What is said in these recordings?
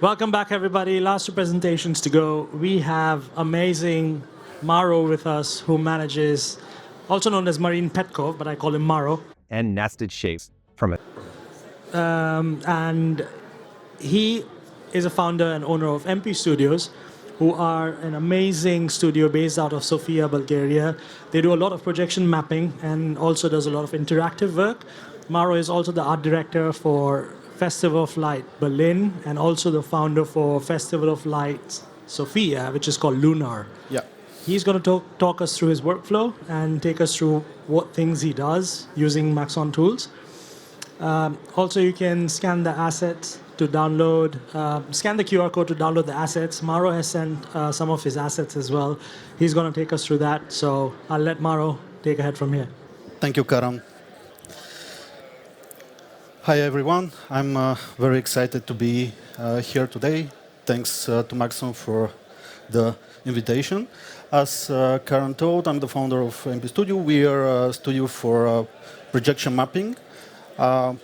Welcome back, everybody. Last two presentations to go. We have amazing Maro with us, who manages, also known as Marin Petkov, but I call him Maro. And nested shapes from it. And he is a founder and owner of MP Studios, who are an amazing studio based out of Sofia, Bulgaria. They do a lot of projection mapping and also does a lot of interactive work. Maro is also the art director for Festival of Light Berlin and also the founder for Festival of Light Sofia, which is called Lunar. Yeah. He's going to talk us through his workflow and take us through what things he does using Maxon tools. Also, you can scan the assets to download, scan the QR code to download the assets. Maro has sent some of his assets as well. He's going to take us through that. So I'll let Maro take ahead from here. Thank you, Karan. Hi, everyone. I'm very excited to be here today. Thanks to Maxon for the invitation. As Karan told, I'm the founder of MP Studio. We are a studio for projection mapping. I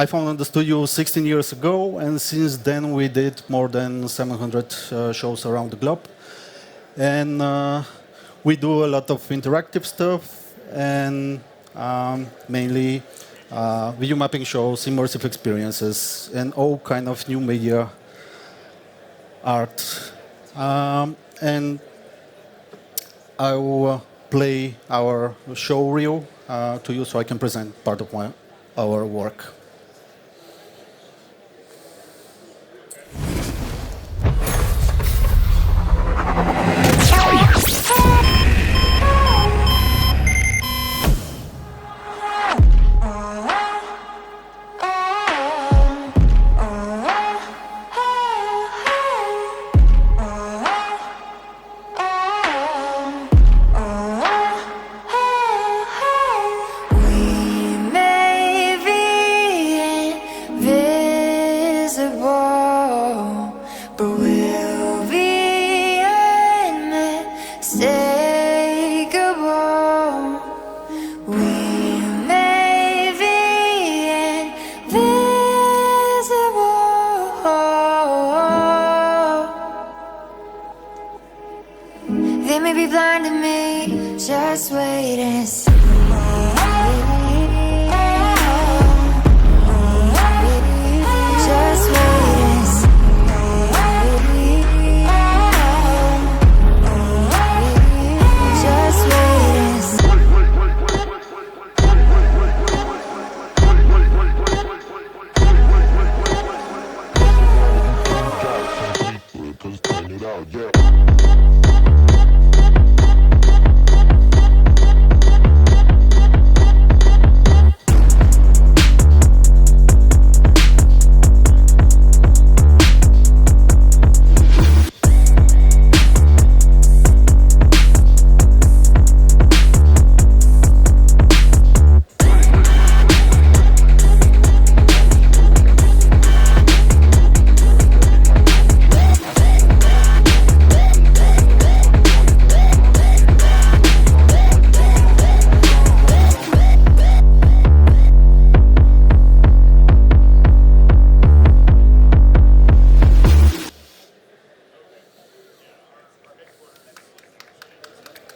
founded the studio 16 years ago, and since then we did more than 700 shows around the globe. And we do a lot of interactive stuff, and mainly video mapping shows, immersive experiences, and all kind of new media art. And I will play our showreel to you so I can present part of our work. They may be blind to me, just wait and see. Just wait and see. Just wait and see.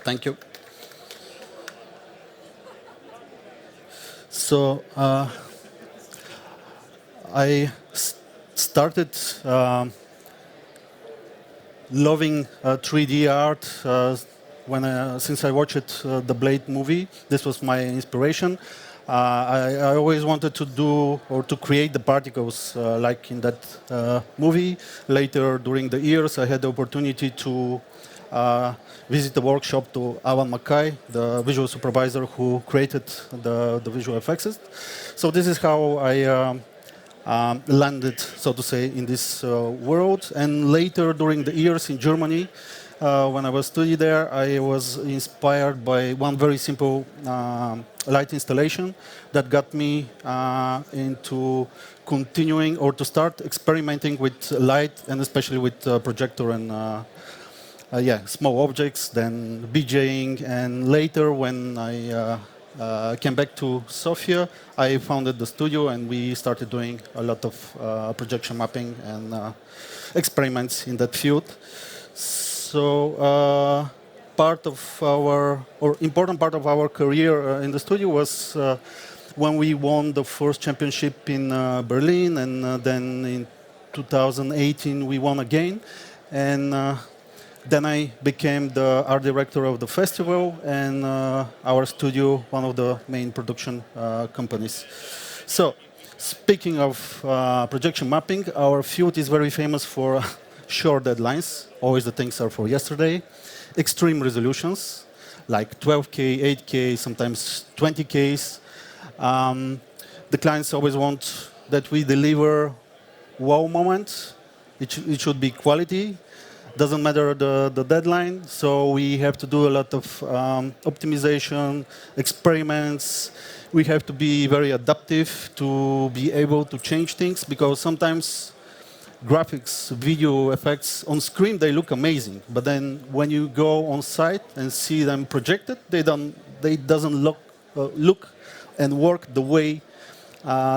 Thank you. So I started loving 3D art since I watched the Blade movie. This was my inspiration. I always wanted to do or to create the particles like in that movie. Later, during the years, I had the opportunity to visit the workshop to Alan Mackay, the visual supervisor who created the visual effects. So this is how I landed, so to say, in this world. And later, during the years in Germany, when I was studying there, I was inspired by one very simple light installation that got me into continuing or to start experimenting with light and especially with projector and small objects, then BJing, and later when I came back to Sofia, I founded the studio and we started doing a lot of projection mapping and experiments in that field. So part of our, or important part of our career in the studio was when we won the first championship in Berlin, and then in 2018 we won again. And then I became the art director of the festival, and our studio, one of the main production companies. So, speaking of projection mapping, our field is very famous for short deadlines. Always the things are for yesterday. Extreme resolutions, like 12K, 8K, sometimes 20Ks. The clients always want that we deliver wow moments. It should be quality. Doesn't matter the deadline, so we have to do a lot of optimization, experiments. We have to be very adaptive to be able to change things, because sometimes graphics, video effects on screen, they look amazing, but then when you go on site and see them projected, they doesn't look and work the way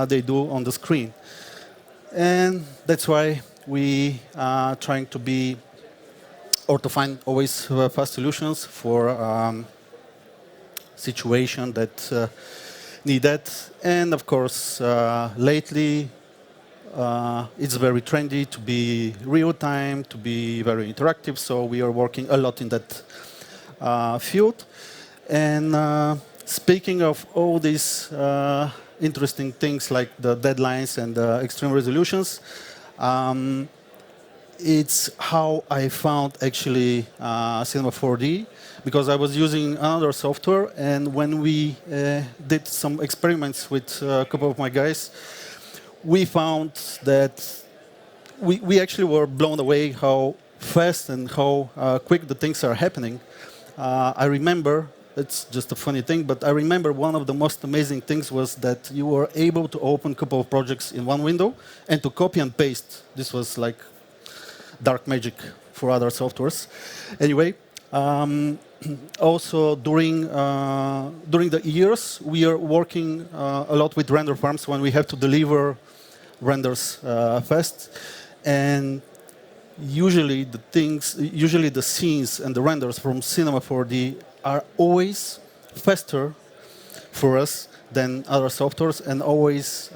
they do on the screen. And that's why we are trying to be, or to find always fast solutions for situation that need that. And of course, lately, it's very trendy to be real time, to be very interactive. So we are working a lot in that field. And speaking of all these interesting things like the deadlines and the extreme resolutions, it's how I found actually Cinema 4D, because I was using another software, and when we did some experiments with a couple of my guys, we found that we actually were blown away how fast and how quick the things are happening. I remember, it's just a funny thing, but I remember one of the most amazing things was that you were able to open a couple of projects in one window and to copy and paste. This was like dark magic for other softwares. Anyway, also during the years, we are working a lot with render farms when we have to deliver renders fast. And usually the scenes and the renders from Cinema 4D are always faster for us than other softwares, and always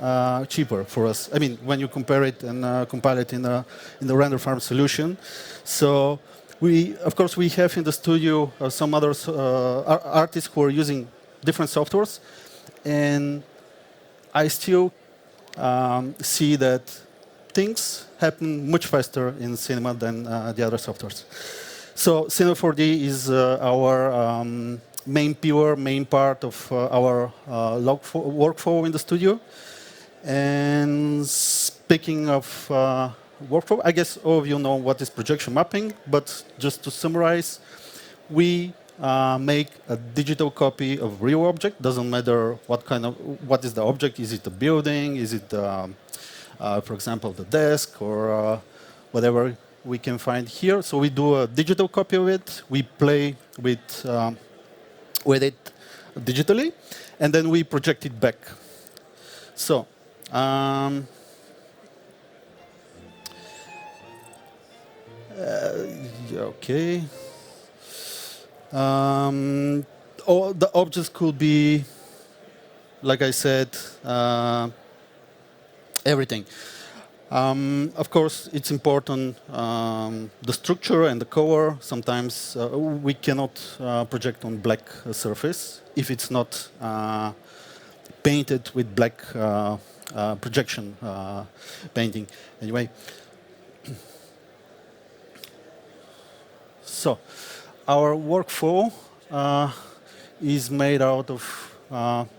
cheaper for us. I mean, when you compare it and compile it in the render farm solution. So of course, we have in the studio some other artists who are using different softwares, and I still see that things happen much faster in cinema than the other softwares. So Cinema 4D is our main pillar, main part of our workflow in the studio. And speaking of workflow, I guess all of you know what is projection mapping, but just to summarize, we make a digital copy of real object. Doesn't matter what is the object. Is it a building? Is it, for example, the desk, or whatever we can find here. So we do a digital copy of it. We play with it digitally, and then we project it back. So, okay. All the objects could be, like I said, everything. Of course, it's important the structure and the color. Sometimes we cannot project on black surface if it's not painted with black projection painting. Anyway, so our workflow is made out of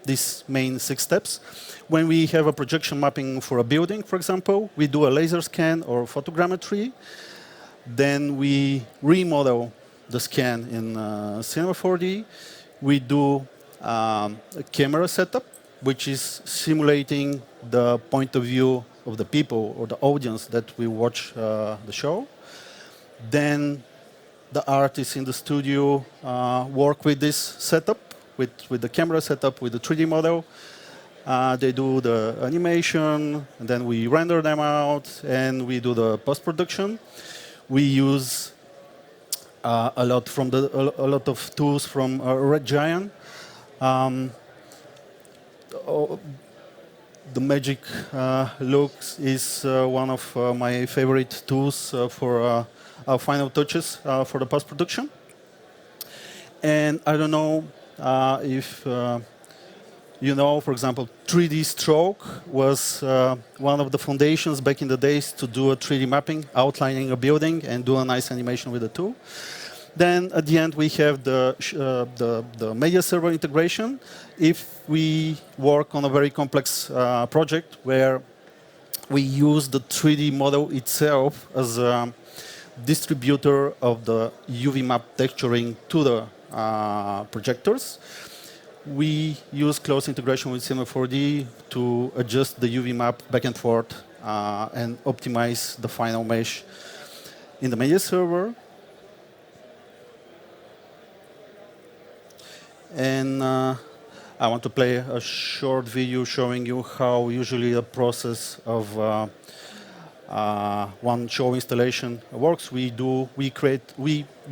these main 6 steps. When we have a projection mapping for a building, for example, we do a laser scan or photogrammetry. Then we remodel the scan in Cinema 4D. We do a camera setup, which is simulating the point of view of the people or the audience that will watch the show. Then the artists in the studio work with this setup, with the camera setup, with the 3D model. They do the animation, and then we render them out, and we do the post-production. We use a lot of tools from Red Giant. The Magic Looks is one of my favorite tools for our final touches for the post-production. And I don't know if you know, for example, 3D stroke was one of the foundations back in the days to do a 3D mapping, outlining a building, and do a nice animation with the tool. Then at the end, we have the media server integration. If we work on a very complex project where we use the 3D model itself as a distributor of the UV map texturing to the projectors, we use close integration with Cinema 4D to adjust the UV map back and forth and optimize the final mesh in the media server. And I want to play a short video showing you how usually the process of one show installation works. We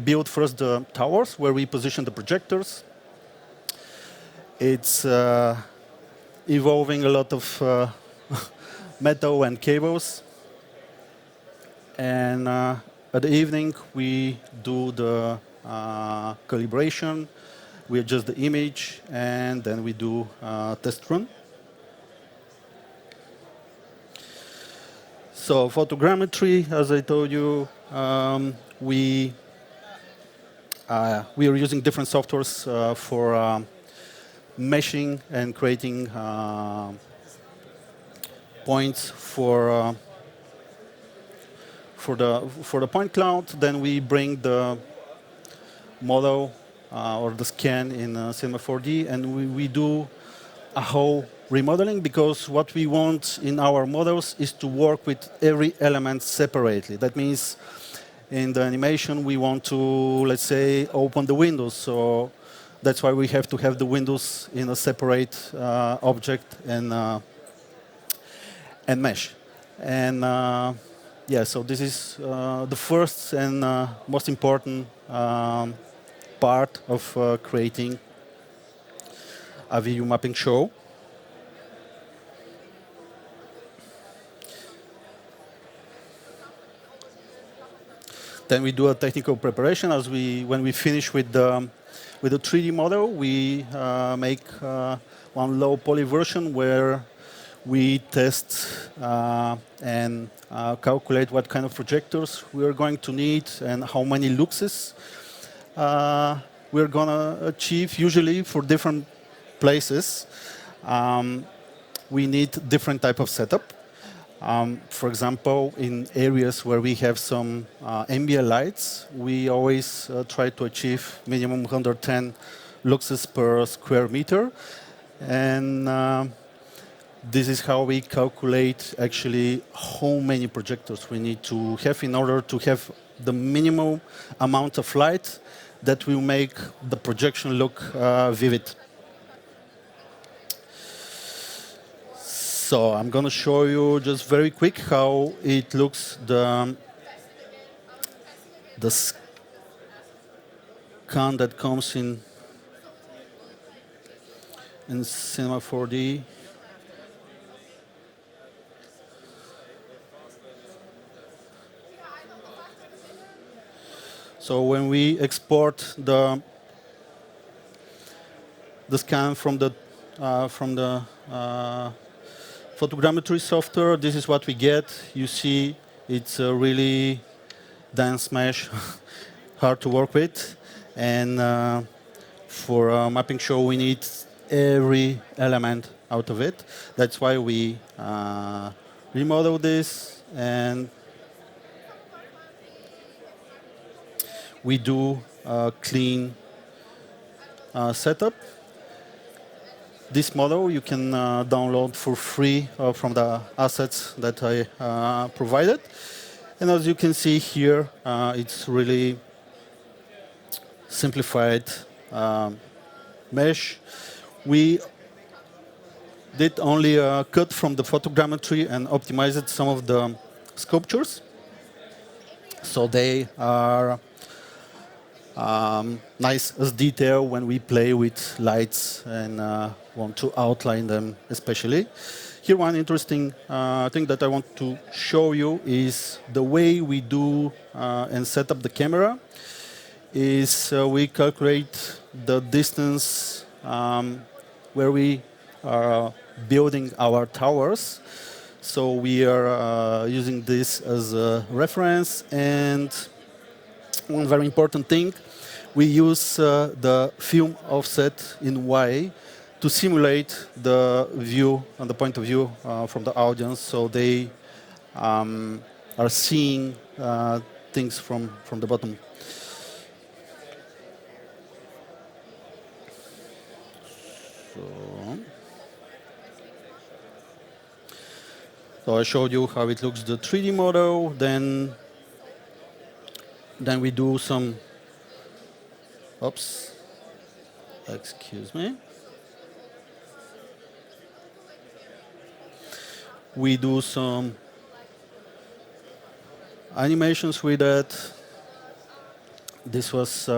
build first the towers where we position the projectors. It's involving a lot of metal and cables. And at the evening, we do the calibration. We adjust the image, and then we do a test run. So photogrammetry, as I told you, we are using different softwares for meshing and creating points for the point cloud. Then we bring the model or the scan in Cinema 4D, and we do a whole remodeling, because what we want in our models is to work with every element separately. That means in the animation we want to, let's say, open the windows. So that's why we have to have the windows in a separate object and mesh. And yeah, so this is the first and most important part of creating a video mapping show. Then we do a technical preparation. When we finish with the 3D model, we make one low poly version where we test and calculate what kind of projectors we are going to need and how many luxes we're going to achieve. Usually for different places, we need different type of setup. For example, in areas where we have some ambient lights, we always try to achieve minimum 110 luxes per square meter. And this is how we calculate actually how many projectors we need to have in order to have the minimum amount of light that will make the projection look vivid. So I'm going to show you just very quick how it looks, the scan that comes in Cinema 4D. So when we export the scan from the photogrammetry software, this is what we get. You see, it's a really dense mesh, hard to work with. And for a mapping show, we need every element out of it. That's why we remodel this, and we do a clean setup. This model you can download for free from the assets that I provided. And as you can see here, it's really simplified mesh. We did only a cut from the photogrammetry and optimized some of the sculptures. So they are nice as detail when we play with lights and want to outline them especially. Here one interesting thing that I want to show you is the way we do and set up the camera is we calculate the distance where we are building our towers. So we are using this as a reference. And one very important thing, we use the film offset in Y to simulate the view and the point of view from the audience, so they are seeing things from the bottom. So I showed you how it looks, the 3D model. Then we do some. Oops. Excuse me. We do some animations with that. This was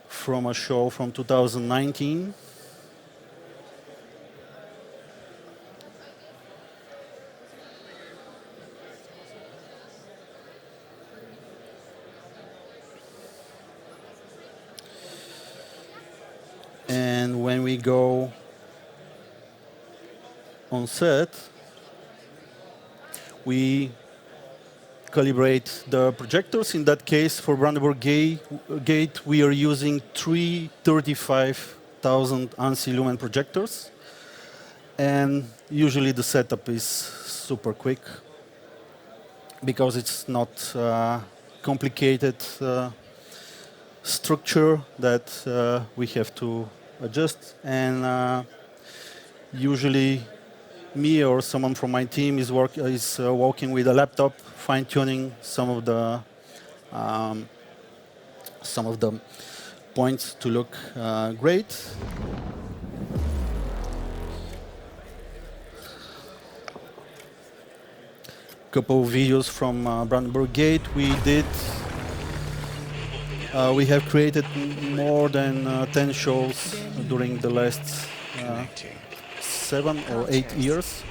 from a show from 2019. And when we go on set, we calibrate the projectors. In that case, for Brandenburg Gate, we are using 35,000 ANSI lumen projectors. And usually the setup is super quick because it's not complicated structure that we have to adjust. And usually me or someone from my team is working with a laptop, fine-tuning some of the points to look great. Couple of videos from Brandenburg Gate we did. We have created more than 10 shows during the last 7 or 8 years.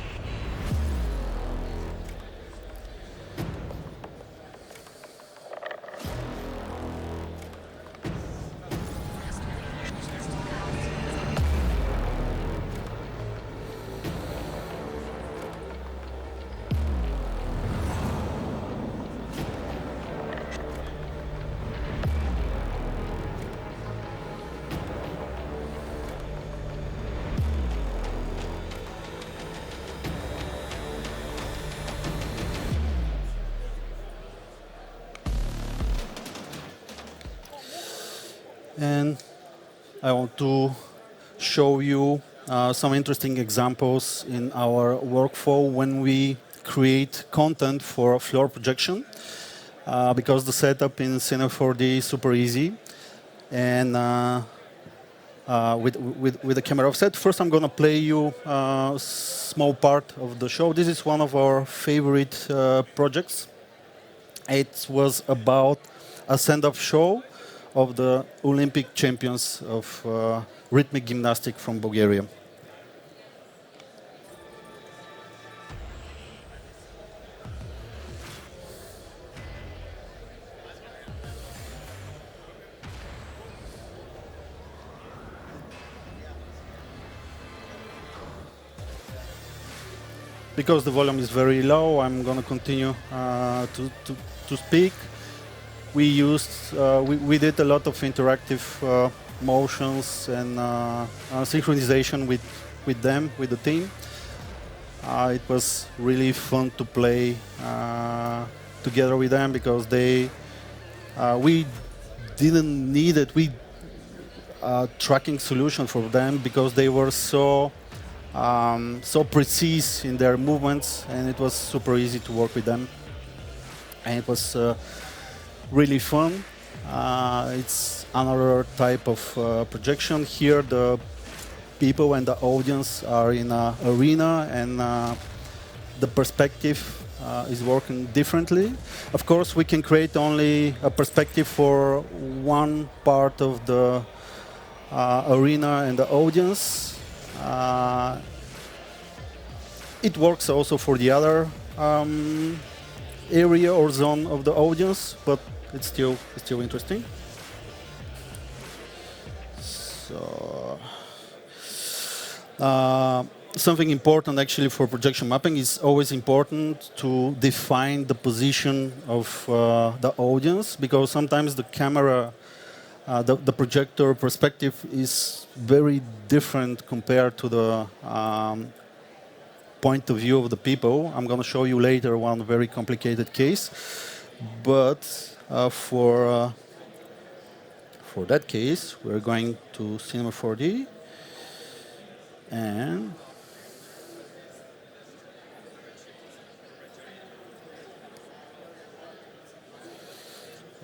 And I want to show you some interesting examples in our workflow when we create content for floor projection, because the setup in Cine 4D is super easy. And with the camera offset, first I'm going to play you a small part of the show. This is one of our favorite projects. It was about a send-off show of the Olympic champions of rhythmic gymnastics from Bulgaria. Because the volume is very low, I'm going to continue to speak. We did a lot of interactive motions and synchronization with them, with the team. It was really fun to play together with them because we didn't need a tracking solution for them because they were so precise in their movements, and it was super easy to work with them. And it was really fun. It's another type of projection. Here, the people and the audience are in an arena, and the perspective is working differently. Of course, we can create only a perspective for one part of the arena and the audience. It works also for the other area or zone of the audience, but it's still interesting. So, something important actually for projection mapping is always important to define the position of the audience, because sometimes the camera, the projector perspective is very different compared to the point of view of the people. I'm going to show you later one very complicated case, but for that case, we're going to Cinema 4D, and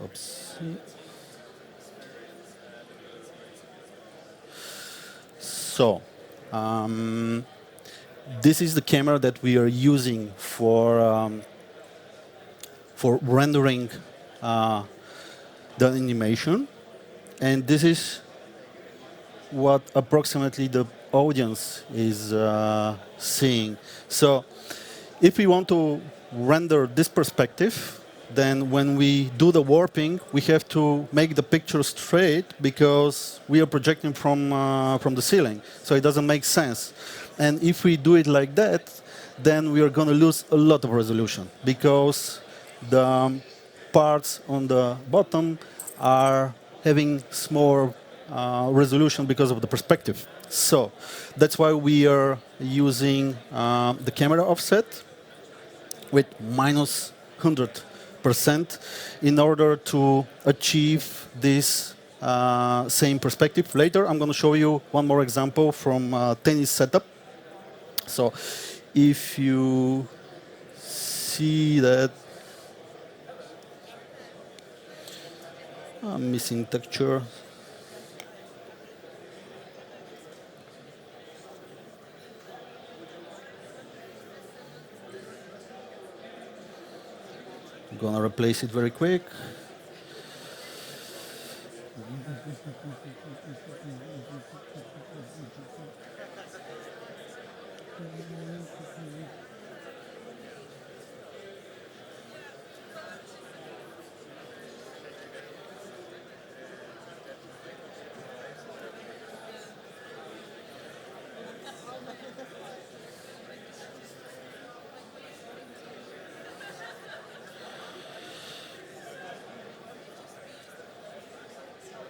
oops. So, this is the camera that we are using for rendering the animation, and this is what approximately the audience is seeing. So, if we want to render this perspective, then when we do the warping, we have to make the picture straight because we are projecting from the ceiling. So it doesn't make sense. And if we do it like that, then we are going to lose a lot of resolution because the parts on the bottom are having smaller resolution because of the perspective. So that's why we are using the camera offset with minus 100% in order to achieve this same perspective. Later, I'm going to show you one more example from tennis setup. So if you see that I'm missing texture. I'm gonna replace it very quick.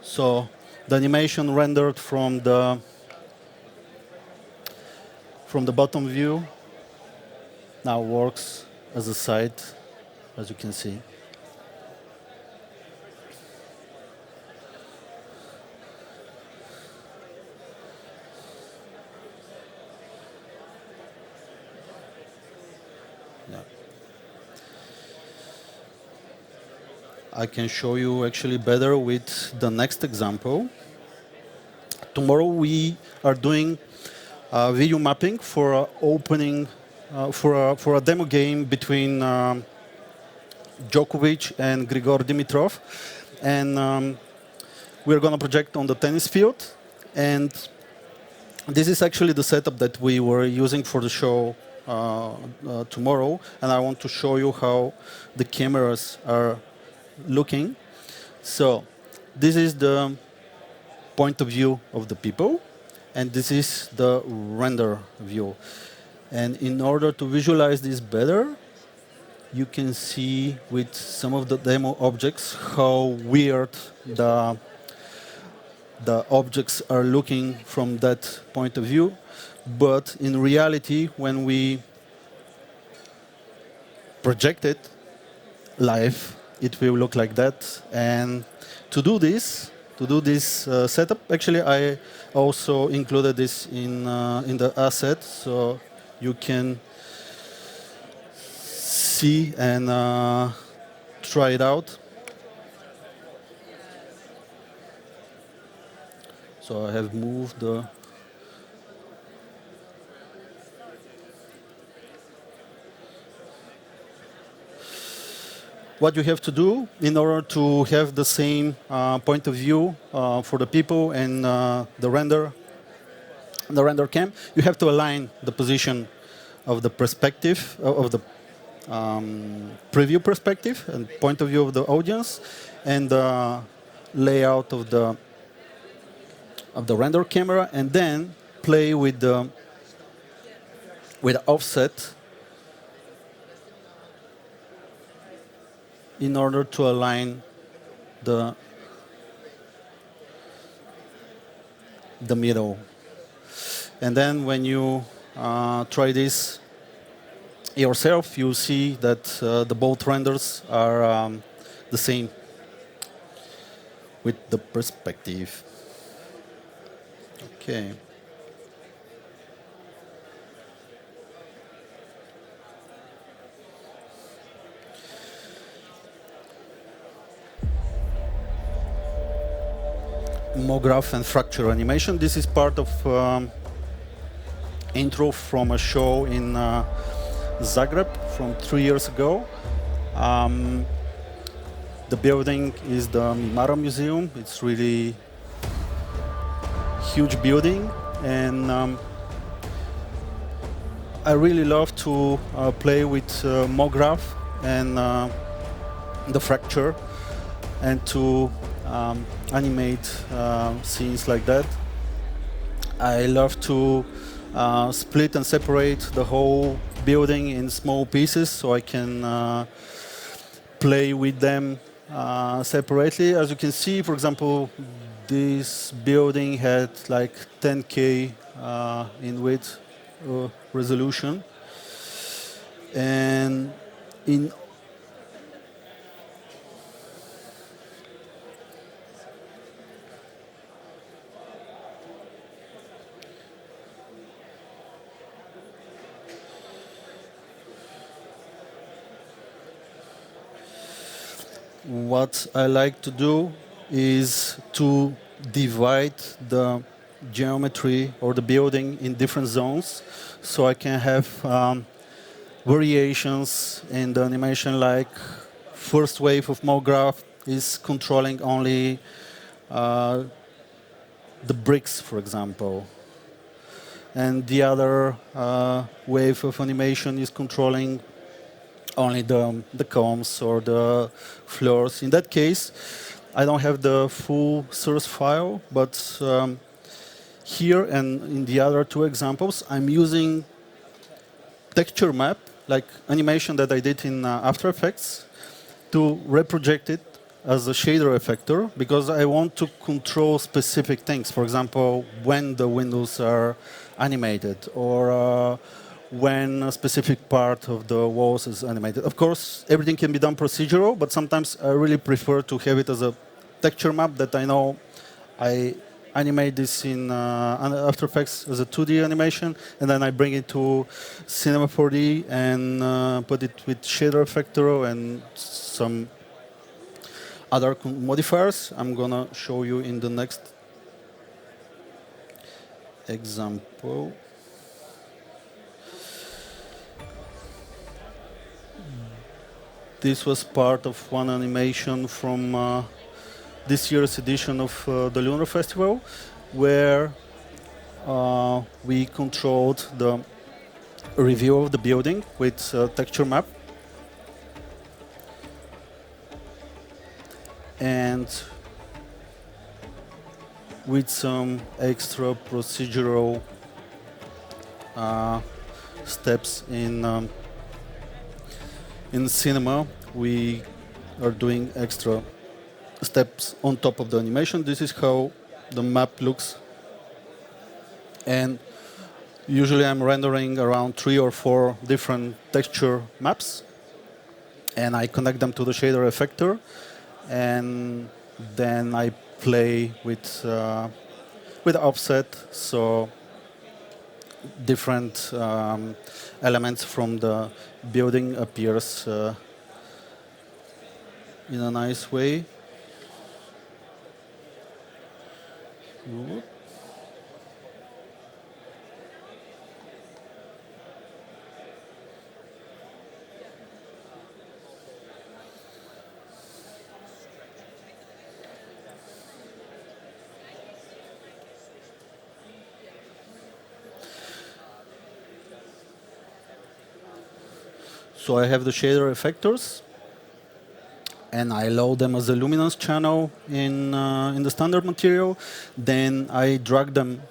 So the animation rendered from the bottom view now works as a side, as you can see. Yeah. I can show you actually better with the next example. Tomorrow we are doing video mapping for opening for a demo game between Djokovic and Grigor Dimitrov, and we're going to project on the tennis field. And this is actually the setup that we were using for the show tomorrow, and I want to show you how the cameras are looking. So this is the point of view of the people, and this is the render view. And in order to visualize this better, you can see with some of the demo objects how weird the objects are looking from that point of view. But in reality, when we project it live, it will look like that. And to do this setup, actually, I also included this in the asset, so you can see and try it out. So I have moved the. What you have to do in order to have the same point of view for the people and the render cam, you have to align the position of the perspective of the preview perspective and point of view of the audience, and the layout of the render camera, and then play with the offset in order to align the middle. And then when you try this yourself, you see that the both renders are the same with the perspective. Okay. Mograph and fracture animation. This is part of intro from a show in Zagreb from 3 years ago. The building is the Mimara Museum. It's really huge building, and I really love to play with Mograph and the fracture, and to animate scenes like that. I love to split and separate the whole building in small pieces so I can play with them separately. As you can see, for example, this building had like 10K in width resolution, and in what I like to do is to divide the geometry or the building in different zones, so I can have variations in the animation. Like first wave of Mograph is controlling only the bricks, for example, and the other wave of animation is controlling only the columns or the floors. In that case, I don't have the full source file, but here and in the other two examples, I'm using texture map, like animation that I did in After Effects, to reproject it as a shader effector, because I want to control specific things. For example, when the windows are animated, or when a specific part of the walls is animated. Of course, everything can be done procedural, but sometimes I really prefer to have it as a texture map that I know I animate this in After Effects as a 2D animation, and then I bring it to Cinema 4D and put it with shader effector and some other modifiers. I'm gonna show you in the next example. This was part of one animation from this year's edition of the Lunar Festival, where we controlled the review of the building with texture map. And with some extra procedural steps in cinema, we are doing extra steps on top of the animation. This is how the map looks. And usually I'm rendering around 3 or 4 different texture maps, and I connect them to the shader effector, and then I play with offset, so different elements from the building appears in a nice way. So I have the shader effectors, and I load them as a luminance channel in the standard material. Then I drag them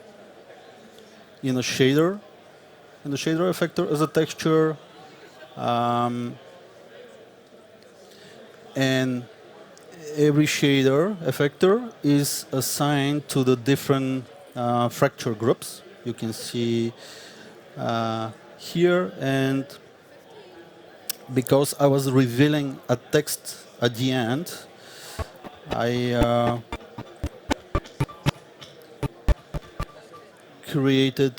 in a shader, in the shader effector as a texture. And every shader effector is assigned to the different fracture groups. You can see here, and because I was revealing a text at the end, I created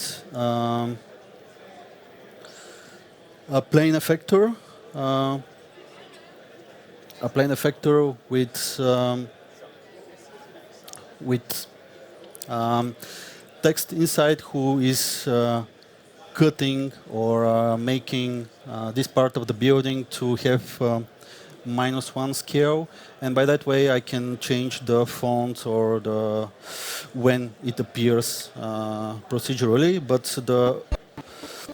a plane effector, with text inside who is cutting or making this part of the building to have -1 scale, and by that way I can change the font or when it appears procedurally. But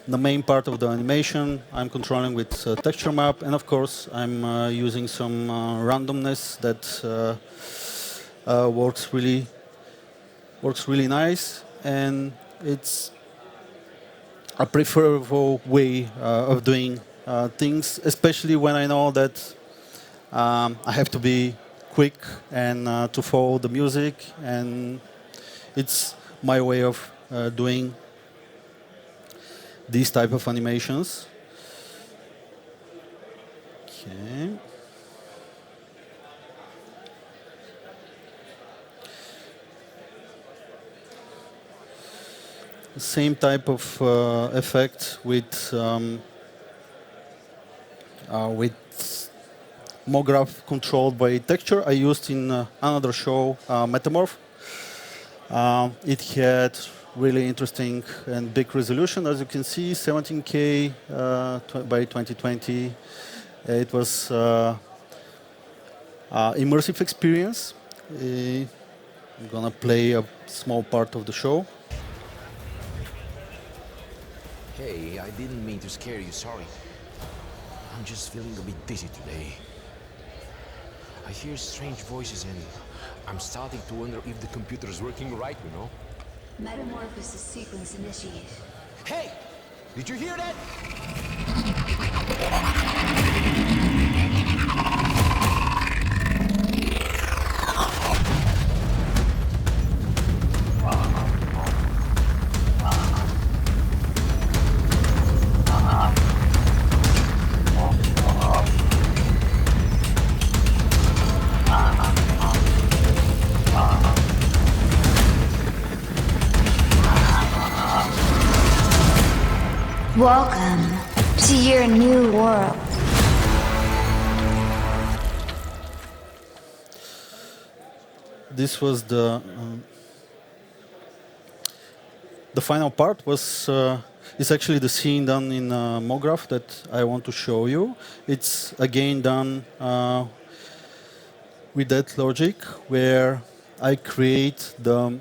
the main part of the animation I'm controlling with texture map, and of course I'm using some randomness that works really nice, and it's a preferable way of doing things, especially when I know that I have to be quick and to follow the music, and it's my way of doing these type of animations. Okay. Same type of effect with Mograph controlled by texture. I used in another show, Metamorph. It had really interesting and big resolution, as you can see, 17K by 2020. It was immersive experience. I'm gonna play a small part of the show. Hey, I didn't mean to scare you, sorry. I'm just feeling a bit dizzy today. I hear strange voices and I'm starting to wonder if the computer is working right, you know? Metamorphosis sequence initiated. Hey! Did you hear that? Welcome to your new world. This was the final part. Is actually the scene done in Mograph that I want to show you. It's again done with that logic where I create the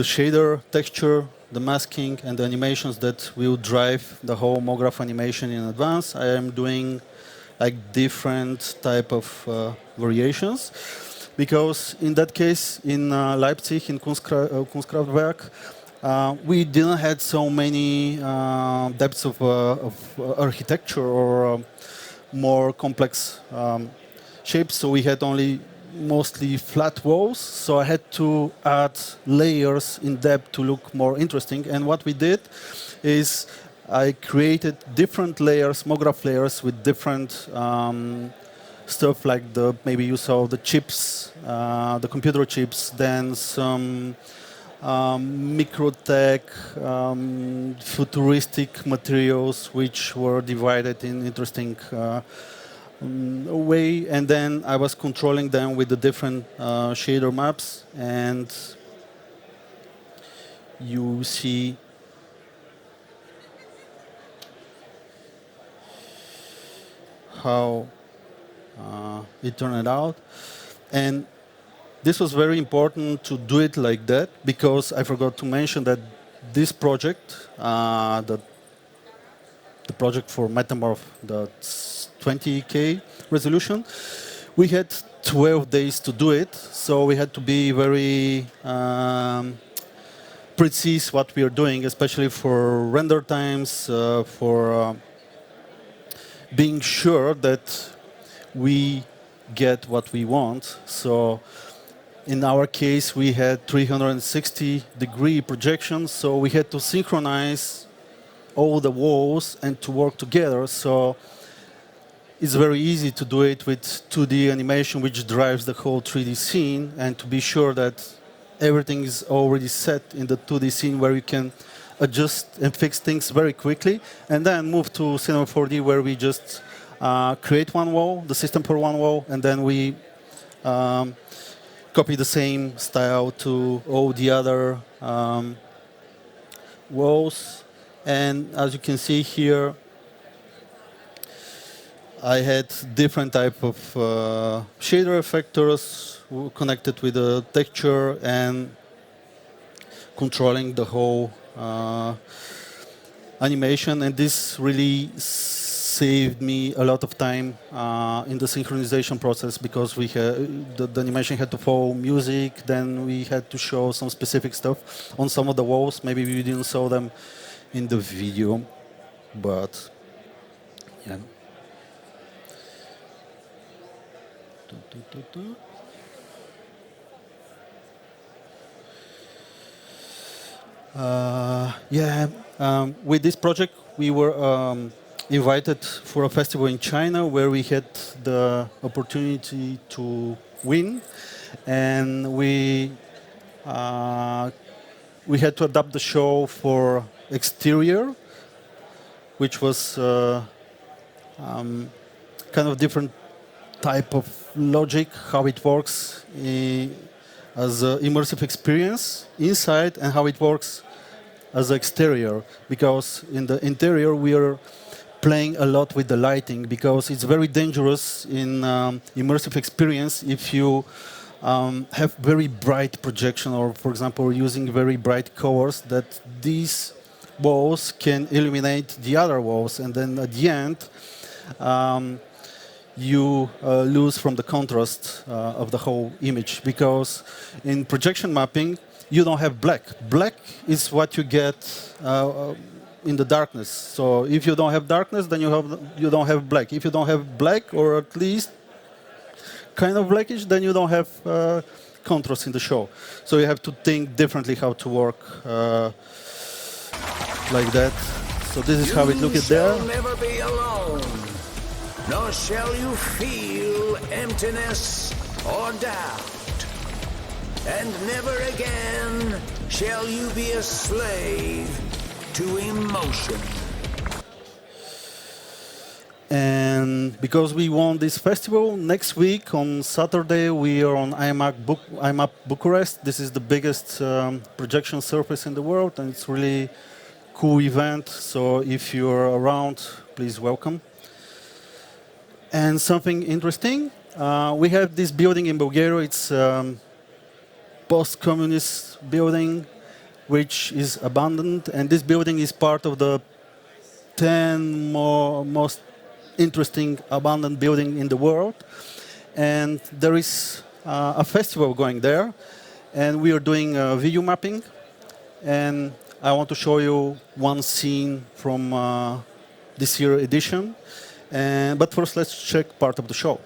shader texture, the masking, and the animations that will drive the whole Mograph animation in advance. I am doing like different type of variations, because in that case, in Leipzig, in Kunstkraftwerk, we didn't have so many depths of architecture or more complex shapes, so we had only mostly flat walls, so I had to add layers in depth to look more interesting. And what we did is I created different layers, Mograph layers, with different stuff, like maybe you saw the chips, the computer chips, then some microtech, futuristic materials, which were divided in interesting way, and then I was controlling them with the different shader maps, and you see how it turned out. And this was very important to do it like that, because I forgot to mention that this project, the the project for Metamorph, the 20K resolution. We had 12 days to do it, so we had to be very precise what we are doing, especially for render times, for being sure that we get what we want. So in our case, we had 360-degree projections, so we had to synchronize all the walls and to work together. So it's very easy to do it with 2D animation, which drives the whole 3D scene, and to be sure that everything is already set in the 2D scene where you can adjust and fix things very quickly, and then move to Cinema 4D where we just create one wall, the system for one wall, and then we copy the same style to all the other walls. And as you can see here, I had different type of shader effectors connected with the texture and controlling the whole animation, and this really saved me a lot of time in the synchronization process, because we had, the animation had to follow music, then we had to show some specific stuff on some of the walls. Maybe we didn't show them in the video, but yeah. With this project, we were invited for a festival in China where we had the opportunity to win, and we had to adapt the show for exterior, which was kind of different type of logic, how it works as an immersive experience inside, and how it works as an exterior. Because in the interior we are playing a lot with the lighting, because it's very dangerous in immersive experience if you have very bright projection, or for example using very bright colors, that these walls can illuminate the other walls, and then at the end you lose from the contrast of the whole image. Because in projection mapping you don't have black. Black is what you get in the darkness. So if you don't have darkness, then you don't have black. If you don't have black, or at least kind of blackish, then you don't have contrast in the show. So you have to think differently how to work like that. So this is how it looks there. You shall never be alone, nor shall you feel emptiness or doubt. And never again shall you be a slave to emotion. And because we won this festival, next week on Saturday we are on IMAP Bucharest. This is the biggest projection surface in the world, and it's really cool event. So if you're around, please welcome. And something interesting, we have this building in Bulgaria. It's post-communist building, which is abandoned, and this building is part of the 10 most interesting abandoned building in the world. And there is a festival going there, and we are doing video mapping, and I want to show you one scene from this year edition. But first let's check part of the show.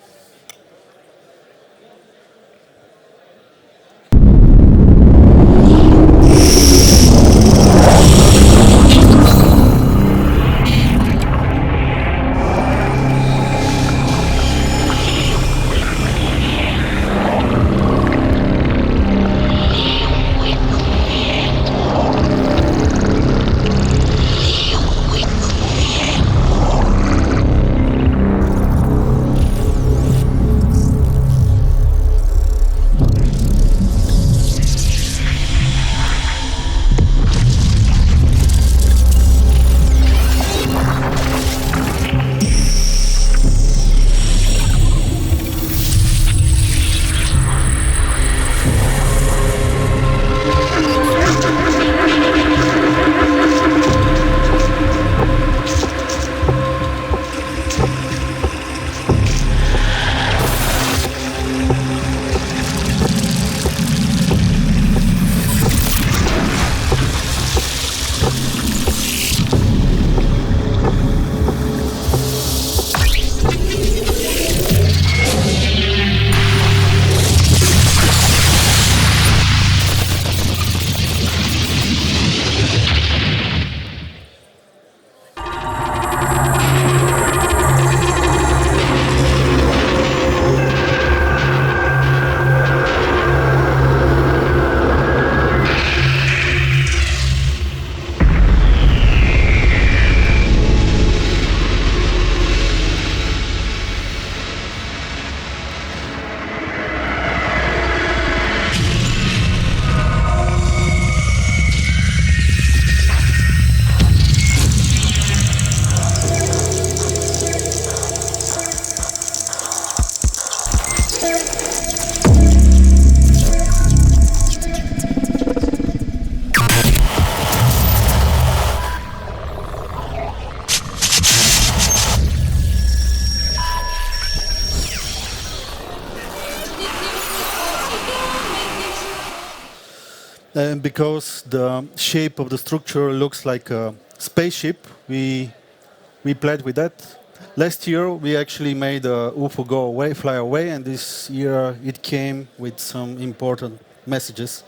And because the shape of the structure looks like a spaceship, we played with that. Last year, we actually made a UFO go away, fly away, and this year it came with some important messages.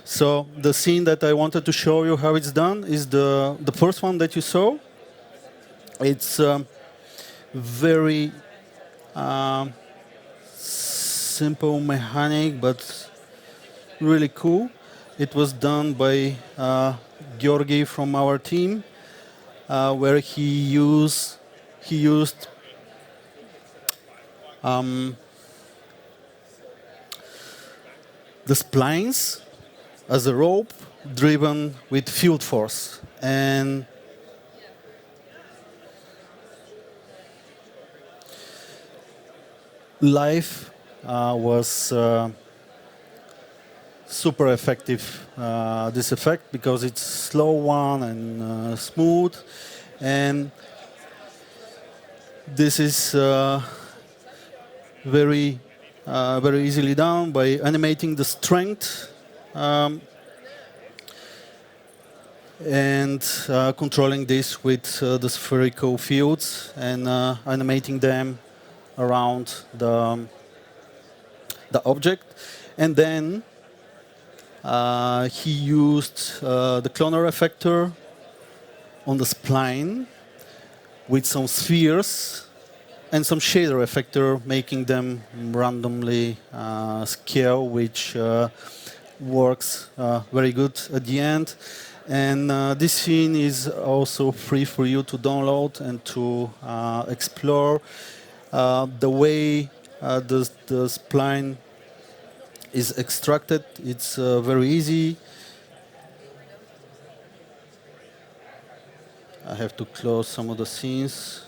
So the scene that I wanted to show you how it's done is the first one that you saw. It's very simple mechanic, but really cool. It was done by Georgi from our team, where he used the splines as a rope driven with field force. And live was super effective, this effect, because it's slow one and smooth. And this is very easily done by animating the strength and controlling this with the spherical fields and animating them around the object. And then he used the cloner effector on the spline with some spheres and some shader effector, making them randomly scale, which works very good at the end. And this scene is also free for you to download and to explore. The way the spline is extracted, it's very easy. I have to close some of the scenes.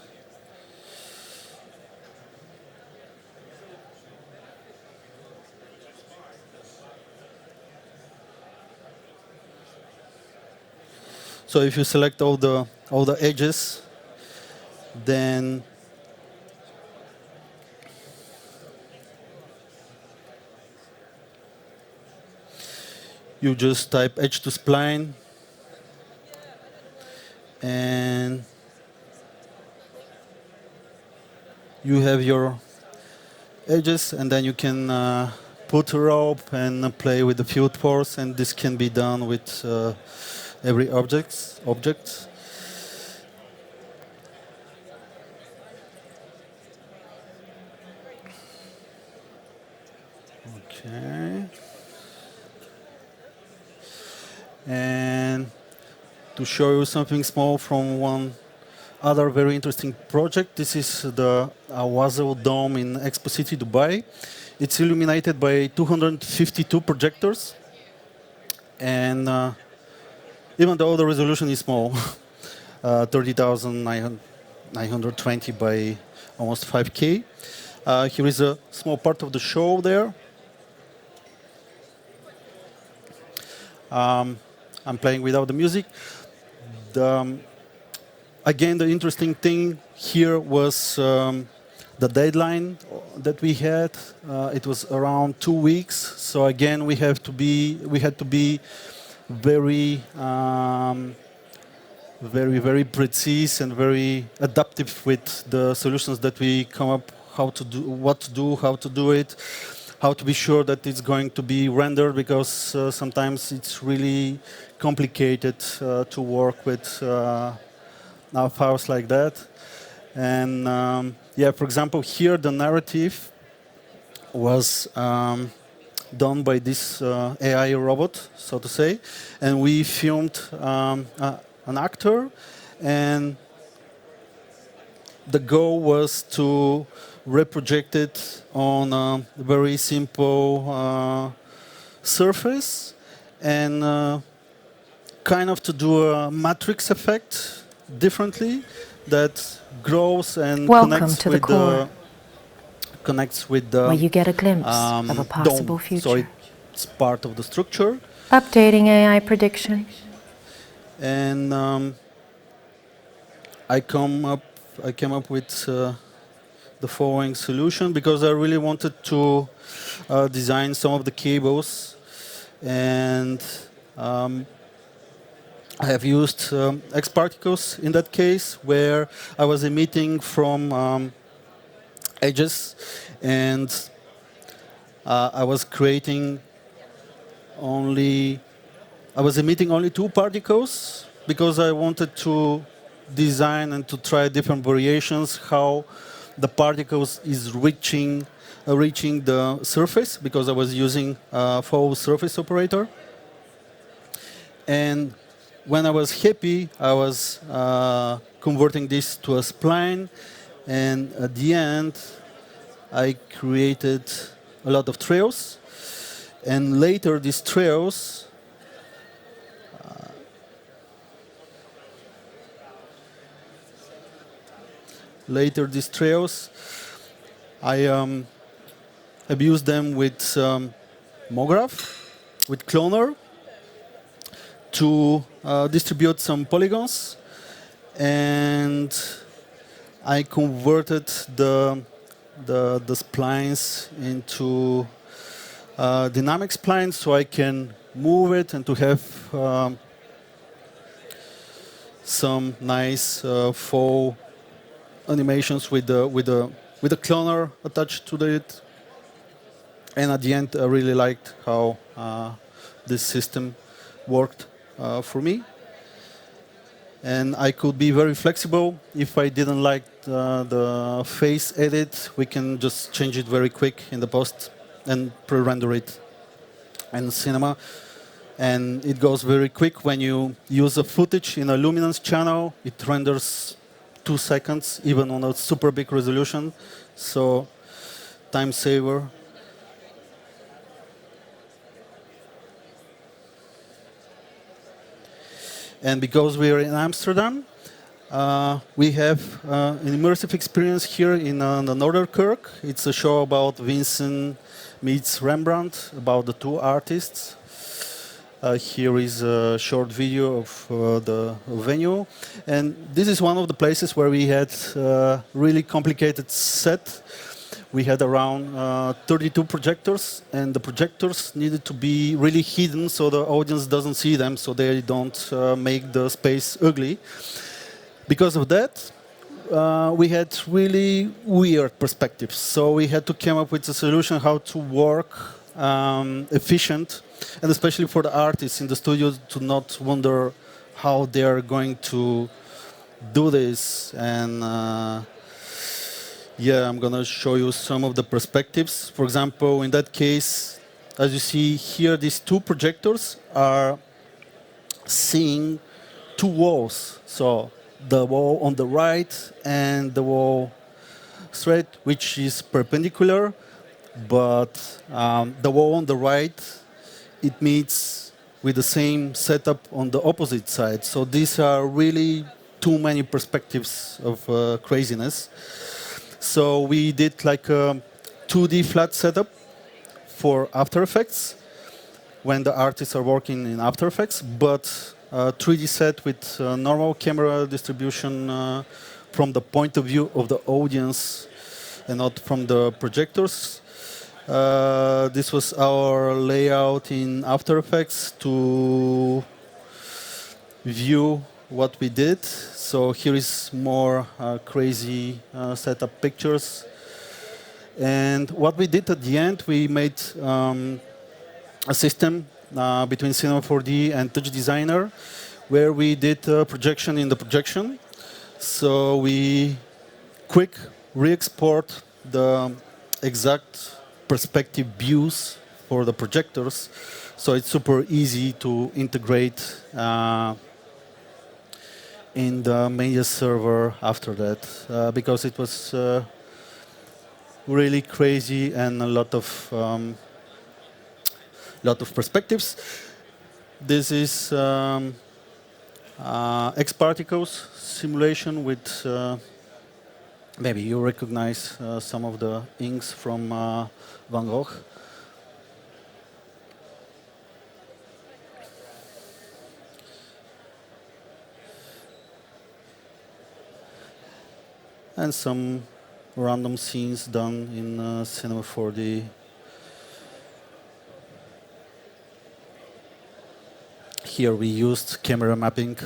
So if you select all the edges, then you just type edge to spline, and you have your edges, and then you can put a rope and play with the field force, and this can be done with every object. Okay. And to show you something small from one other very interesting project, this is the Wazel Dome in Expo City, Dubai. It's illuminated by 252 projectors, and even though the resolution is small, 30,920 by almost 5K. Here is a small part of the show there. I'm playing without the music. Again, the interesting thing here was the deadline that we had. It was around 2 weeks. So again, we had to be very, very precise and very adaptive with the solutions that we come up, how to do, what to do, how to do it, how to be sure that it's going to be rendered, because sometimes it's really complicated to work with files like that. And yeah, for example, here the narrative was done by this AI robot, so to say, and we filmed an actor, and the goal was to reproject it on a very simple surface, and kind of to do a matrix effect differently that grows and connects with the where you get a glimpse of a possible dome. future. So it's part of the structure. Updating AI prediction. And I came up with the following solution, because I really wanted to design some of the cables And I have used X particles in that case, where I was emitting from edges, and I was emitting only 2 particles because I wanted to design and to try different variations how the particles is reaching the surface, because I was using a full surface operator. And when I was happy, I was converting this to a spline, and at the end, I created a lot of trails. And later, these trails I have used them with Mograph, with Cloner, to distribute some polygons, and I converted the splines into dynamic splines, so I can move it and to have some nice faux animations with the cloner attached to it. And at the end, I really liked how this system worked for me. And I could be very flexible. If I didn't like the face edit, we can just change it very quick in the post and pre-render it in cinema. And it goes very quick. When you use a footage in a luminance channel, it renders 2 seconds, even on a super big resolution. So, time saver. And because we are in Amsterdam, we have an immersive experience here in the Noorderkerk. It's a show about Vincent meets Rembrandt, about the 2 artists. Here is a short video of the venue. And this is one of the places where we had a really complicated set. We had around 32 projectors, and the projectors needed to be really hidden so the audience doesn't see them, so they don't make the space ugly. Because of that, we had really weird perspectives. So we had to come up with a solution how to work efficient, and especially for the artists in the studio to not wonder how they are going to do this. And yeah, I'm going to show you some of the perspectives. For example, in that case, as you see here, these 2 projectors are seeing 2 walls. So the wall on the right and the wall straight, which is perpendicular. But the wall on the right, it meets with the same setup on the opposite side. So these are really too many perspectives of craziness. So we did like a 2D flat setup for After Effects when the artists are working in After Effects, but a 3D set with normal camera distribution from the point of view of the audience and not from the projectors. This was our layout in After Effects to view what we did. So here is more crazy setup pictures. And what we did at the end, we made a system between Cinema 4D and Touch Designer, where we did a projection in the projection. So we quick re-export the exact perspective views for the projectors. So it's super easy to integrate in the media server after that, because it was really crazy and a lot of perspectives. This is X particles simulation with maybe you recognize some of the inks from Van Gogh. And some random scenes done in Cinema 4D. here we used camera mapping.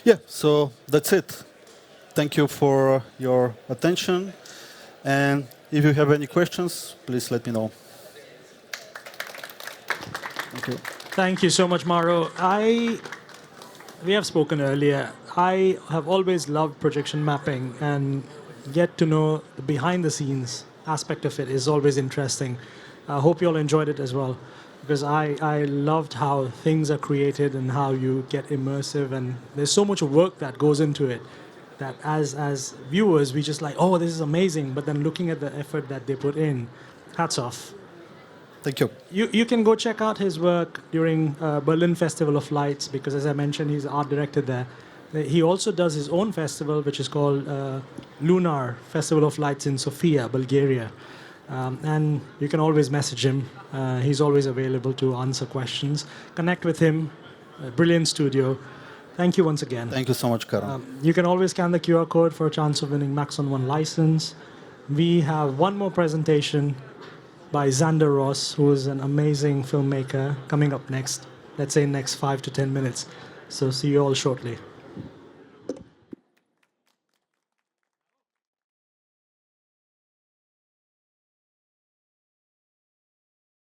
Yeah, so that's it. Thank you for your attention. And if you have any questions, please let me know. Thank you. Thank you so much, Mauro. We have spoken earlier. I have always loved projection mapping, and get to know the behind-the-scenes aspect of it is always interesting. I hope you all enjoyed it as well, because I loved how things are created and how you get immersive, and there's so much work that goes into it that as viewers, we just like, oh, this is amazing, but then looking at the effort that they put in, hats off. Thank you. You can go check out his work during Berlin Festival of Lights, because as I mentioned, he's the art director there. He also does his own festival, which is called Lunar Festival of Lights in Sofia, Bulgaria. And you can always message him. He's always available to answer questions. Connect with him. Brilliant studio. Thank you once again. Thank you so much, Karan. You can always scan the QR code for a chance of winning Maxon 1 license. We have one more presentation by Xander Ross, who is an amazing filmmaker, coming up next, let's say next 5 to 10 minutes. So see you all shortly.